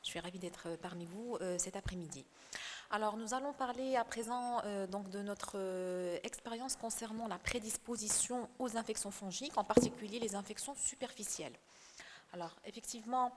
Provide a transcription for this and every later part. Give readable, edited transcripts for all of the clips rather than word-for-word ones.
Je suis ravie d'être parmi vous cet après-midi. Alors, nous allons parler à présent donc de notre expérience concernant la prédisposition aux infections fongiques, en particulier les infections superficielles. Alors, effectivement,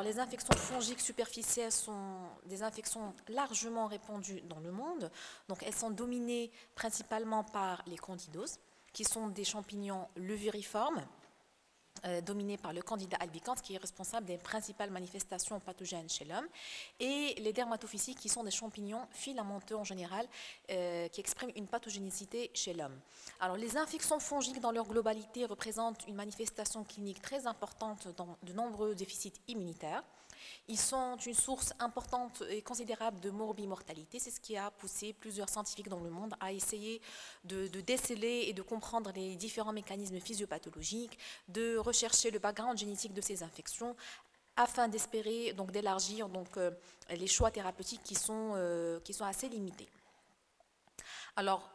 les infections fongiques superficielles sont des infections largement répandues dans le monde. Donc, elles sont dominées principalement par les candidoses, qui sont des champignons levuriformes, dominés par le Candida albicans, qui est responsable des principales manifestations pathogènes chez l'homme, et les dermatophysiques, qui sont des champignons filamenteux en général, qui expriment une pathogénicité chez l'homme. Alors, les infections fongiques dans leur globalité représentent une manifestation clinique très importante dans de nombreux déficits immunitaires. Ils sont une source importante et considérable de morbimortalité. C'est ce qui a poussé plusieurs scientifiques dans le monde à essayer de déceler et de comprendre les différents mécanismes physiopathologiques, de rechercher le background génétique de ces infections, afin d'espérer donc d'élargir les choix thérapeutiques qui sont assez limités. Alors,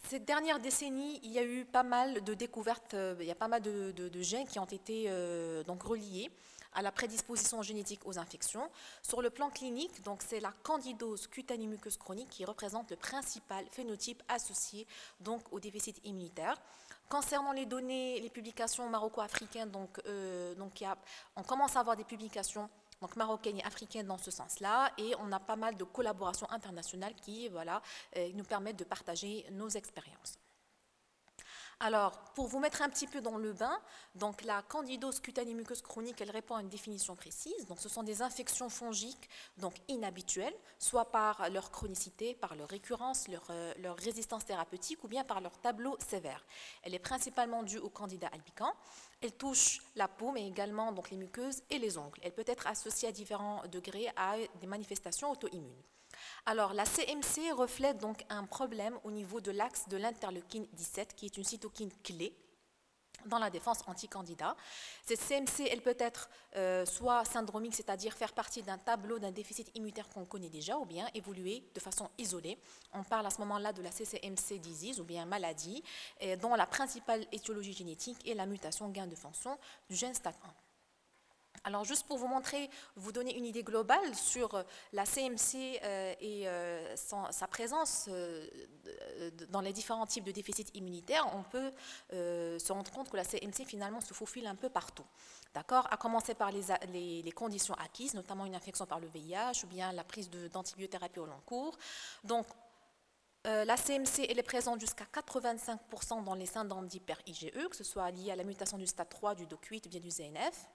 ces dernières décennies, il y a eu pas mal de découvertes, il y a pas mal de gènes qui ont été donc reliés à la prédisposition génétique aux infections. Sur le plan clinique, donc c'est la candidose cutanée muqueuse chronique qui représente le principal phénotype associé donc au déficit immunitaire. Concernant les données, les publications maroco-africaines, on commence à avoir des publications donc marocaines et africaines dans ce sens-là, et on a pas mal de collaborations internationales qui nous permettent de partager nos expériences. Alors, pour vous mettre un petit peu dans le bain, donc la candidose cutanée muqueuse chronique, elle répond à une définition précise. Donc, ce sont des infections fongiques donc inhabituelles, soit par leur chronicité, par leur récurrence, leur résistance thérapeutique, ou bien par leur tableau sévère. Elle est principalement due au Candida albicans. Elle touche la peau, mais également donc les muqueuses et les ongles. Elle peut être associée à différents degrés à des manifestations auto-immunes. Alors, la CMC reflète donc un problème au niveau de l'axe de l'interleukine 17, qui est une cytokine clé dans la défense anti-candida. Cette CMC, elle peut être soit syndromique, c'est-à-dire faire partie d'un tableau d'un déficit immunitaire qu'on connaît déjà, ou bien évoluer de façon isolée. On parle à ce moment-là de la CCMC disease, ou bien maladie, dont la principale étiologie génétique est la mutation gain de fonction du gène STAT1. Alors, juste pour vous montrer, vous donner une idée globale sur la CMC et sa présence dans les différents types de déficits immunitaires, on peut se rendre compte que la CMC finalement se faufile un peu partout. D'accord? À commencer par les conditions acquises, notamment une infection par le VIH ou bien la prise d'antibiothérapie au long cours. Donc, la CMC, elle est présente jusqu'à 85% dans les syndromes d'hyper-IgE, que ce soit lié à la mutation du stade 3, du DOC8 ou bien du ZNF.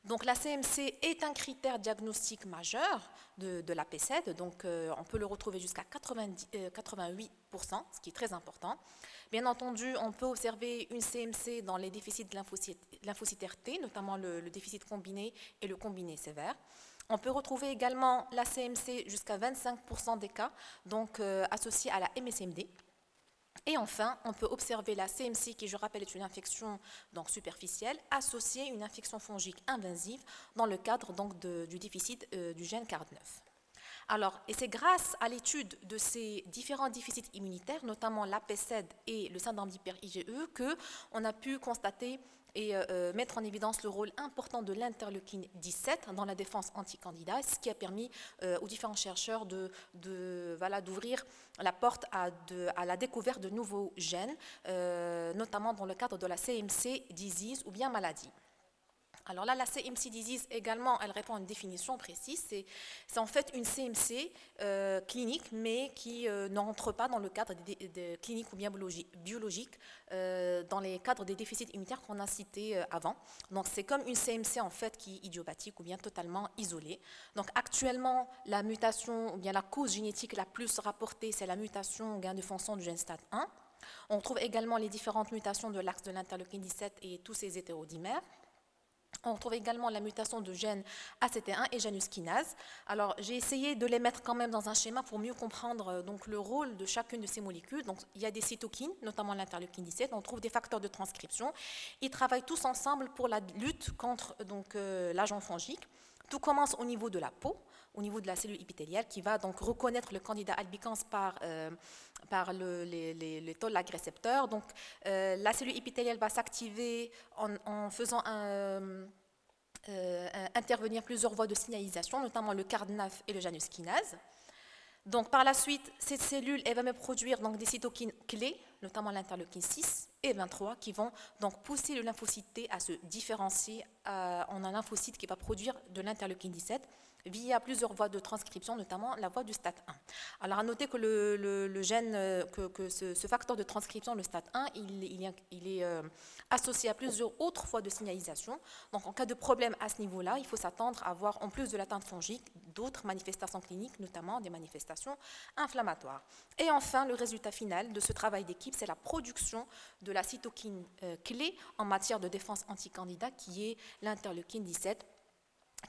Donc la CMC est un critère diagnostique majeur de la PCED, donc on peut le retrouver jusqu'à 88%, ce qui est très important. Bien entendu, on peut observer une CMC dans les déficits de lymphocytaires T, notamment le déficit combiné et le combiné sévère. On peut retrouver également la CMC jusqu'à 25% des cas, donc associés à la MSMD. Et enfin, on peut observer la CMC, qui, je rappelle, est une infection donc, superficielle, associée à une infection fongique invasive dans le cadre donc, du déficit du gène CARD9. Alors, et c'est grâce à l'étude de ces différents déficits immunitaires, notamment la PCED et le syndrome d'hyper-IgE, qu'on a pu constater et mettre en évidence le rôle important de l'interleukine 17 dans la défense anti-candida, ce qui a permis aux différents chercheurs d'ouvrir la porte à la découverte de nouveaux gènes, notamment dans le cadre de la CMC disease ou bien maladie. Alors là, la CMC disease également, elle répond à une définition précise. C'est en fait une CMC clinique, mais qui ne rentre pas dans le cadre des cliniques ou bien biologiques, dans les cadres des déficits immunitaires qu'on a cités avant. Donc c'est comme une CMC en fait qui est idiopathique ou bien totalement isolée. Donc actuellement, la mutation ou bien la cause génétique la plus rapportée, c'est la mutation gain de fonction du gène STAT1. On trouve également les différentes mutations de l'axe de l'interleukine 17 et tous ces hétérodimères. On retrouve également la mutation de gène ACT1 et Janus kinase. Alors, j'ai essayé de les mettre quand même dans un schéma pour mieux comprendre donc, le rôle de chacune de ces molécules. Donc, il y a des cytokines, notamment l'interleukine 17. On trouve des facteurs de transcription. Ils travaillent tous ensemble pour la lutte contre l'agent fongique. Tout commence au niveau de la peau, au niveau de la cellule épithéliale, qui va donc reconnaître le Candida albicans par les toll-like récepteurs. Donc, la cellule épithéliale va s'activer en faisant intervenir plusieurs voies de signalisation, notamment le CARD9 et le Janus kinase. Donc, par la suite, cette cellule, elle va me produire donc, des cytokines clés, notamment l'interleukine 6 et 23, qui vont donc pousser le lymphocyte T à se différencier en un lymphocyte qui va produire de l'interleukine 17 via plusieurs voies de transcription, notamment la voie du STAT1. Alors, à noter que le gène, que ce facteur de transcription, le STAT1, il est associé à plusieurs autres voies de signalisation. Donc, en cas de problème à ce niveau-là, il faut s'attendre à avoir, en plus de l'atteinte fongique, d'autres manifestations cliniques, notamment des manifestations inflammatoires. Et enfin, le résultat final de ce travail d'équipe, c'est la production de la cytokine clé en matière de défense anticandidat, qui est l'interleukine 17,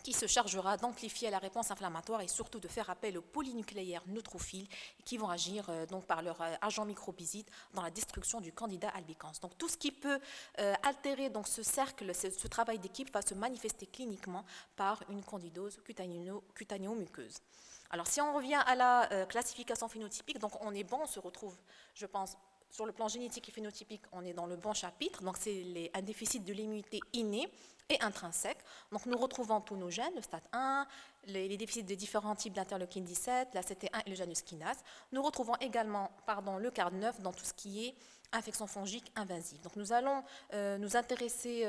qui se chargera d'amplifier la réponse inflammatoire et surtout de faire appel aux polynucléaires neutrophiles qui vont agir donc par leur agent microbiside dans la destruction du candidat albicans. Donc tout ce qui peut altérer donc, ce cercle, ce travail d'équipe va se manifester cliniquement par une candidose cutanéo-muqueuse. Alors si on revient à la classification phénotypique, donc on est bon, on se retrouve, je pense, sur le plan génétique et phénotypique, on est dans le bon chapitre, donc c'est un déficit de l'immunité innée et intrinsèque. Donc nous retrouvons tous nos gènes, le STAT1, les déficits des différents types d'interleukine 17, la CT1 et le Janus kinase. Nous retrouvons également le CARD9 dans tout ce qui est infection fongique invasive. Donc nous allons nous intéresser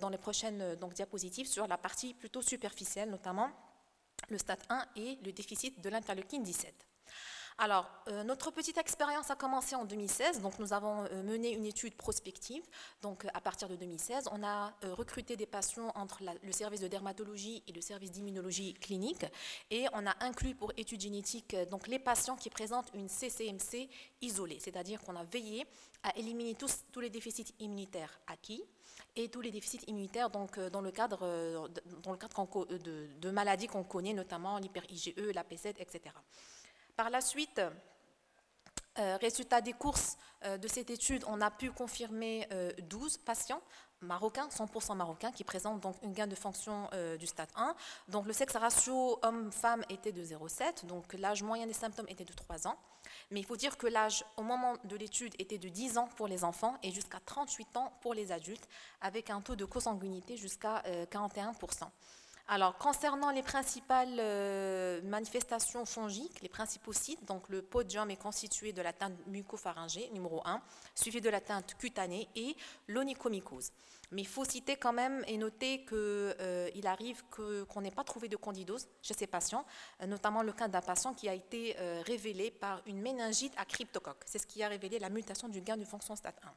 dans les prochaines diapositives sur la partie plutôt superficielle, notamment le STAT1 et le déficit de l'interleukine 17. Alors, notre petite expérience a commencé en 2016, donc nous avons mené une étude prospective. Donc, à partir de 2016, on a recruté des patients entre le service de dermatologie et le service d'immunologie clinique, et on a inclus pour études génétiques donc, les patients qui présentent une CCMC isolée, c'est-à-dire qu'on a veillé à éliminer tous les déficits immunitaires acquis et tous les déficits immunitaires donc, dans le cadre de maladies qu'on connaît, notamment l'hyper-IgE, la PZ, etc. Par la suite, résultat des courses de cette étude, on a pu confirmer 12 patients marocains, 100% marocains, qui présentent donc une gain de fonction du stade 1. Donc le sexe ratio homme-femme était de 0,7, donc l'âge moyen des symptômes était de 3 ans. Mais il faut dire que l'âge au moment de l'étude était de 10 ans pour les enfants et jusqu'à 38 ans pour les adultes, avec un taux de consanguinité jusqu'à 41%. Alors, concernant les principales manifestations fongiques, les principaux sites, donc le podium est constitué de la teinte mucopharyngée, numéro 1, suivi de la teinte cutanée et l'onychomycose. Mais il faut citer quand même et noter qu'il arrive qu'on n'ait pas trouvé de candidose chez ces patients, notamment le cas d'un patient qui a été révélé par une méningite à cryptocoque. C'est ce qui a révélé la mutation du gain de fonction stade 1.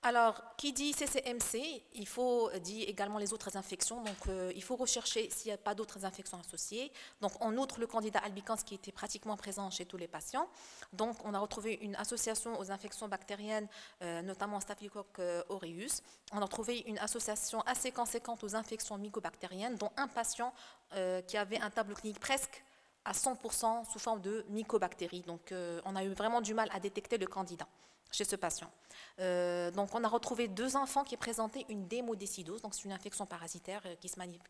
Alors, qui dit CCMC, il faut dire également les autres infections. Donc, il faut rechercher s'il n'y a pas d'autres infections associées. Donc, en outre, le candidat albicans qui était pratiquement présent chez tous les patients. Donc, on a retrouvé une association aux infections bactériennes, notamment Staphylococcus aureus. On a trouvé une association assez conséquente aux infections mycobactériennes, dont un patient qui avait un tableau clinique presque à 100% sous forme de mycobactéries. Donc, on a eu vraiment du mal à détecter le candidat chez ce patient. Donc, on a retrouvé 2 enfants qui présentaient une démodécidose, donc c'est une infection parasitaire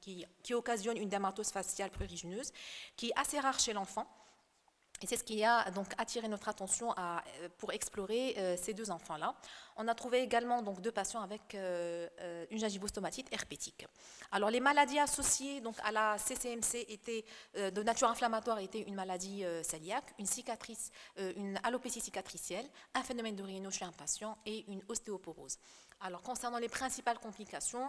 qui occasionne une dermatose faciale prurigineuse, qui est assez rare chez l'enfant. Et c'est ce qui a donc attiré notre attention pour explorer ces 2 enfants-là. On a trouvé également donc 2 patients avec une gingivostomatite herpétique. Alors les maladies associées donc à la CCMC étaient de nature inflammatoire étaient une maladie cœliaque, une cicatrice, une alopécie cicatricielle, un phénomène de Raynaud chez un patient et une ostéoporose. Alors concernant les principales complications,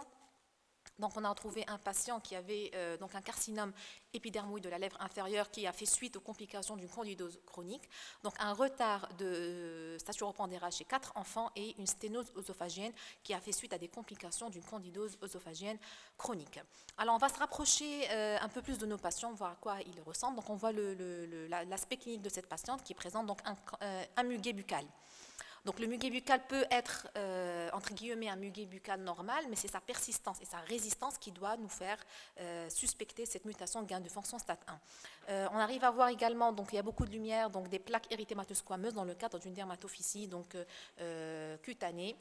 donc on a trouvé un patient qui avait donc un carcinome épidermoïde de la lèvre inférieure qui a fait suite aux complications d'une candidose chronique, donc un retard de staturopendérage chez 4 enfants et une sténose œsophagienne qui a fait suite à des complications d'une candidose œsophagienne chronique. Alors on va se rapprocher un peu plus de nos patients, voir à quoi ils ressemblent. Donc on voit l'aspect clinique de cette patiente qui présente donc un muguet buccal. Donc le muguet buccal peut être, entre guillemets, un muguet buccal normal, mais c'est sa persistance et sa résistance qui doit nous faire suspecter cette mutation de gain de fonction stade 1. On arrive à voir également, donc il y a beaucoup de lumière, donc des plaques érythémateuses squameuses dans le cadre d'une dermatophysie donc, cutanée.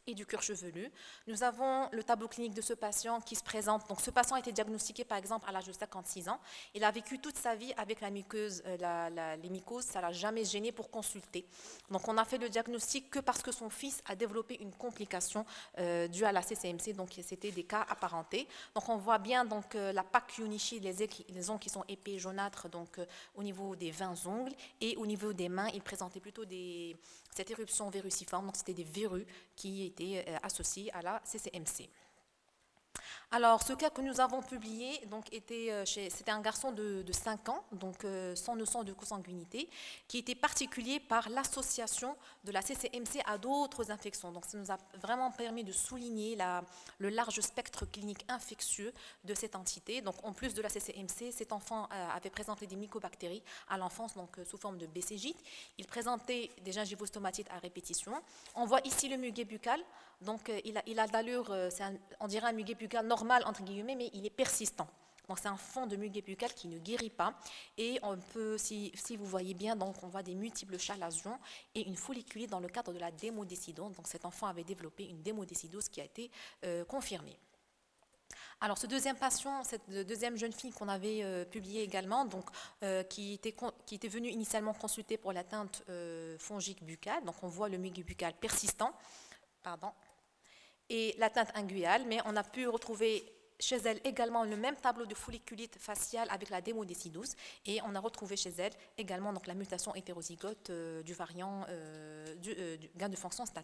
et du cuir chevelu. Nous avons le tableau clinique de ce patient qui se présente. Donc, ce patient a été diagnostiqué, par exemple, à l'âge de 56 ans. Il a vécu toute sa vie avec la muqueuse, les mycoses, ça ne l'a jamais gêné pour consulter. Donc, on a fait le diagnostic que parce que son fils a développé une complication due à la CCMC, donc c'était des cas apparentés. Donc, on voit bien donc, la plaque Kiyunishi, les ongles qui sont épais, jaunâtres, donc au niveau des 20 ongles, et au niveau des mains, il présentait plutôt cette éruption viruciforme, donc c'était des verrues qui étaient associées à la CCMC. Alors, ce cas que nous avons publié, c'était un garçon de 5 ans, donc sans notion de consanguinité, qui était particulier par l'association de la CCMC à d'autres infections. Donc, ça nous a vraiment permis de souligner le large spectre clinique infectieux de cette entité. Donc, en plus de la CCMC, cet enfant avait présenté des mycobactéries à l'enfance, donc sous forme de BCG. Il présentait des gingivostomatites à répétition. On voit ici le muguet buccal. Donc, il a d'allure, on dirait un muguet buccal normal, entre guillemets, mais il est persistant. Donc, c'est un fond de muguet buccal qui ne guérit pas. Et on peut, si vous voyez bien, donc, on voit des multiples chalazions et une folliculite dans le cadre de la démodécidose. Donc, cet enfant avait développé une démodécidose qui a été confirmée. Alors, ce deuxième patient, cette deuxième jeune fille qu'on avait publiée également, donc, qui était venue initialement consulter pour l'atteinte fongique buccale. Donc, on voit le muguet buccal persistant. Et l'atteinte inguinale, mais on a pu retrouver chez elle également le même tableau de folliculite faciale avec la démodécidose, et on a retrouvé chez elle également donc, la mutation hétérozygote du variant du gain de fonction STAT1.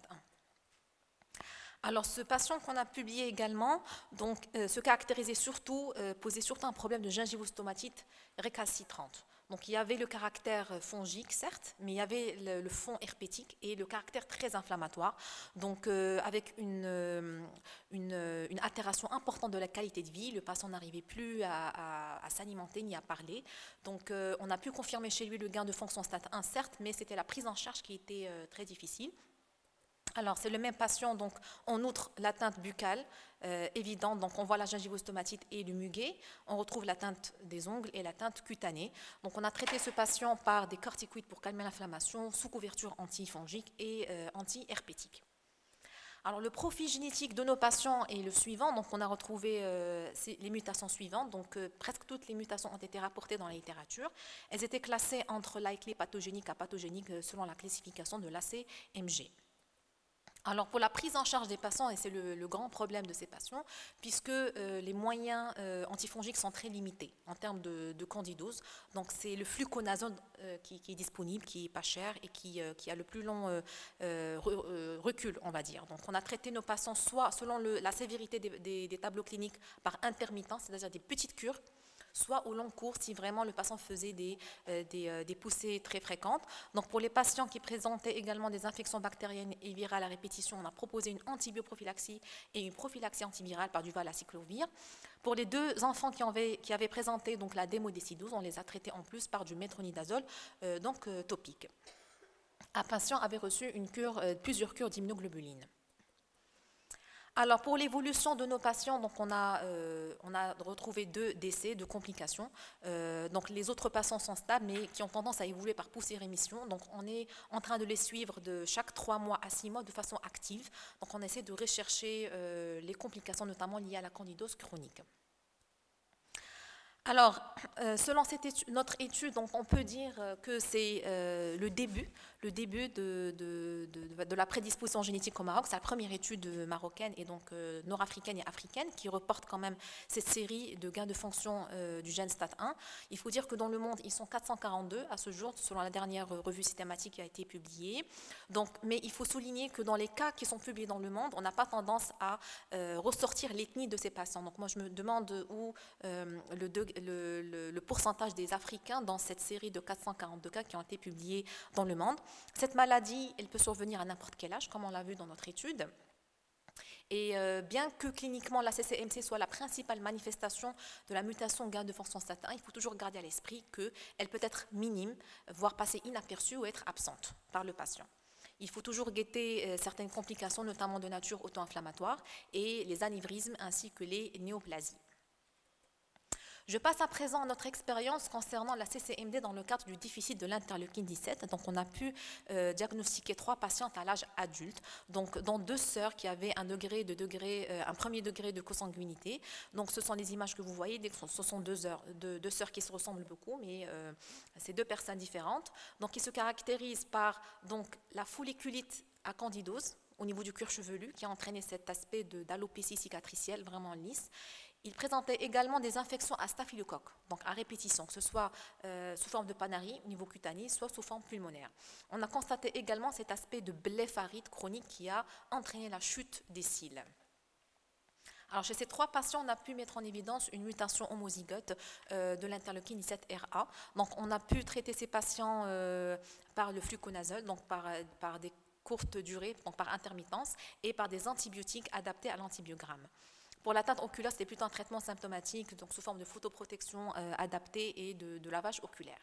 Alors, ce patient qu'on a publié également, donc, se caractérisait surtout, posait surtout un problème de gingivostomatite récalcitrante. Donc, il y avait le caractère fongique, certes, mais il y avait le fond herpétique et le caractère très inflammatoire, donc avec une altération importante de la qualité de vie. Le patient n'arrivait plus à s'alimenter ni à parler. Donc, on a pu confirmer chez lui le gain de fonction STAT1, certes, mais c'était la prise en charge qui était très difficile. Alors, c'est le même patient, donc, en outre l'atteinte buccale évidente, donc on voit la gingivostomatite et le muguet, on retrouve l'atteinte des ongles et l'atteinte cutanée. Donc, on a traité ce patient par des corticoïdes pour calmer l'inflammation, sous couverture antifongique et anti-herpétique. Alors, le profil génétique de nos patients est le suivant. Donc, on a retrouvé les mutations suivantes. Donc, presque toutes les mutations ont été rapportées dans la littérature. Elles étaient classées entre likely pathogénique à pathogénique selon la classification de l'ACMG. Alors, pour la prise en charge des patients, et c'est le grand problème de ces patients, puisque les moyens antifongiques sont très limités en termes de candidose. Donc, c'est le fluconazole qui est disponible, qui n'est pas cher et qui a le plus long recul, on va dire. Donc, on a traité nos patients soit selon la sévérité des tableaux cliniques par intermittence, c'est-à-dire des petites cures, soit au long cours si vraiment le patient faisait des poussées très fréquentes. Donc, pour les patients qui présentaient également des infections bactériennes et virales à répétition, on a proposé une antibioprophylaxie et une prophylaxie antivirale par du valacyclovir. Pour les deux enfants qui avaient présenté donc, la démodécidose, on les a traités en plus par du métronidazole topique. Un patient avait reçu plusieurs cures d'immunoglobuline. Alors, pour l'évolution de nos patients, donc on a retrouvé 2 décès, 2 complications. Donc, les autres patients sont stables, mais qui ont tendance à évoluer par poussée-rémission. Donc, on est en train de les suivre de chaque 3 mois à 6 mois de façon active. Donc, on essaie de rechercher les complications, notamment liées à la candidose chronique. Alors, selon notre étude, donc, on peut dire que c'est le début de la prédisposition génétique au Maroc. C'est la première étude marocaine et donc nord-africaine et africaine qui reporte quand même cette série de gains de fonction du gène STAT1. Il faut dire que dans le monde, ils sont 442 à ce jour, selon la dernière revue systématique qui a été publiée. Donc, mais il faut souligner que dans les cas qui sont publiés dans le monde, on n'a pas tendance à ressortir l'ethnie de ces patients. Donc, moi, je me demande où le pourcentage des Africains dans cette série de 442 cas qui ont été publiés dans le monde. Cette maladie, elle peut survenir à n'importe quel âge, comme on l'a vu dans notre étude. Et bien que cliniquement la CCMC soit la principale manifestation de la mutation gain de fonction STAT1, il faut toujours garder à l'esprit qu'elle peut être minime, voire passer inaperçue ou être absente par le patient. Il faut toujours guetter certaines complications, notamment de nature auto-inflammatoire, et les anévrismes ainsi que les néoplasies. Je passe à présent à notre expérience concernant la CCMD dans le cadre du déficit de l'interleukine 17. Donc, on a pu diagnostiquer 3 patientes à l'âge adulte, donc dont 2 sœurs qui avaient un premier degré de consanguinité. Donc, ce sont les images que vous voyez. Ce sont deux sœurs qui se ressemblent beaucoup, mais c'est 2 personnes différentes. Donc, qui se caractérisent par donc la folliculite à candidose au niveau du cuir chevelu, qui a entraîné cet aspect d'alopécie cicatricielle vraiment lisse. Il présentait également des infections à staphylocoque, donc à répétition, que ce soit sous forme de panarie au niveau cutané, soit sous forme pulmonaire. On a constaté également cet aspect de blépharite chronique qui a entraîné la chute des cils. Alors, chez ces 3 patients, on a pu mettre en évidence une mutation homozygote de l'interleukine 17RA. Donc, on a pu traiter ces patients par le fluconazole, donc par des courtes durées, donc par intermittence, et par des antibiotiques adaptés à l'antibiogramme. Pour l'atteinte oculaire, c'était plutôt un traitement symptomatique, donc sous forme de photoprotection adaptée et de lavage oculaire.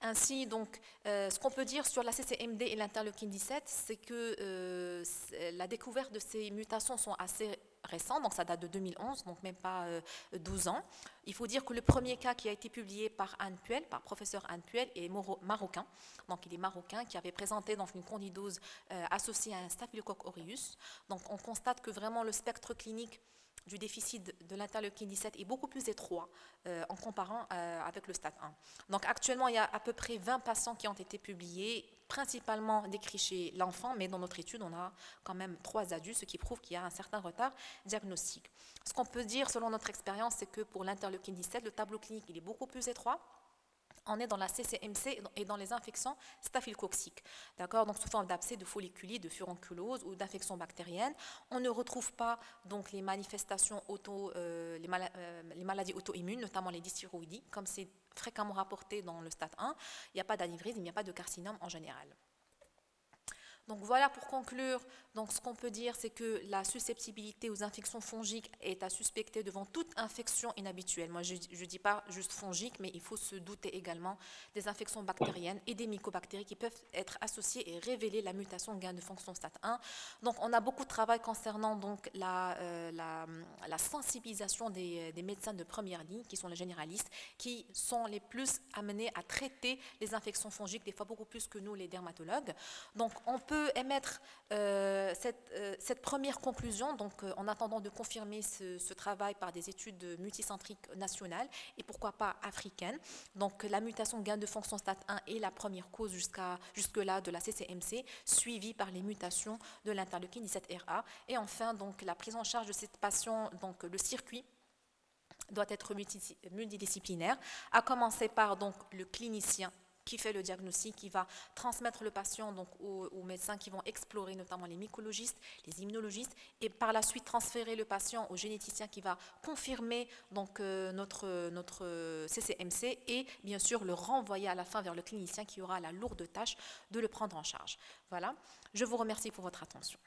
Ainsi, donc, ce qu'on peut dire sur la CCMD et l'interleukine 17, c'est que la découverte de ces mutations sont assez récentes, donc ça date de 2011, donc même pas 12 ans. Il faut dire que le premier cas qui a été publié par Anne Puel, par professeur Anne Puel, est marocain. Donc il est marocain, qui avait présenté donc, une candidose associée à un staphylocoque aureus. Donc on constate que vraiment le spectre clinique du déficit de l'interleukine 17 est beaucoup plus étroit en comparant avec le stade 1. Donc actuellement, il y a à peu près 20 patients qui ont été publiés, principalement décrits chez l'enfant, mais dans notre étude, on a quand même 3 adultes, ce qui prouve qu'il y a un certain retard diagnostique. Ce qu'on peut dire, selon notre expérience, c'est que pour l'interleukine 17, le tableau clinique il est beaucoup plus étroit. On est dans la CCMC et dans les infections staphylococciques, d'accord, donc sous forme d'abcès, de folliculite, de furonculose ou d'infections bactériennes. On ne retrouve pas donc les manifestations les maladies auto-immunes, notamment les dysthyroïdies, comme c'est fréquemment rapporté dans le stade 1. Il n'y a pas d'anévrisme, il n'y a pas de carcinome en général. Donc voilà, pour conclure, donc ce qu'on peut dire, c'est que la susceptibilité aux infections fongiques est à suspecter devant toute infection inhabituelle. Moi, je ne dis pas juste fongique, mais il faut se douter également des infections bactériennes et des mycobactéries qui peuvent être associées et révéler la mutation gain de fonction stade 1. Donc, on a beaucoup de travail concernant donc, la sensibilisation des médecins de première ligne, qui sont les généralistes, qui sont les plus amenés à traiter les infections fongiques, des fois beaucoup plus que nous, les dermatologues. Donc, on peut émettre cette première conclusion, donc en attendant de confirmer ce travail par des études multicentriques nationales et pourquoi pas africaines. Donc la mutation gain de fonction stade 1 est la première cause jusque-là de la CCMC, suivie par les mutations de l'interleukine 17RA. Et enfin, donc la prise en charge de cette patient, donc le circuit doit être multidisciplinaire, à commencer par donc le clinicien qui fait le diagnostic, qui va transmettre le patient donc, aux médecins qui vont explorer notamment les mycologistes, les immunologistes, et par la suite transférer le patient au généticien qui va confirmer donc, notre CCMC et bien sûr le renvoyer à la fin vers le clinicien qui aura la lourde tâche de le prendre en charge. Voilà, je vous remercie pour votre attention.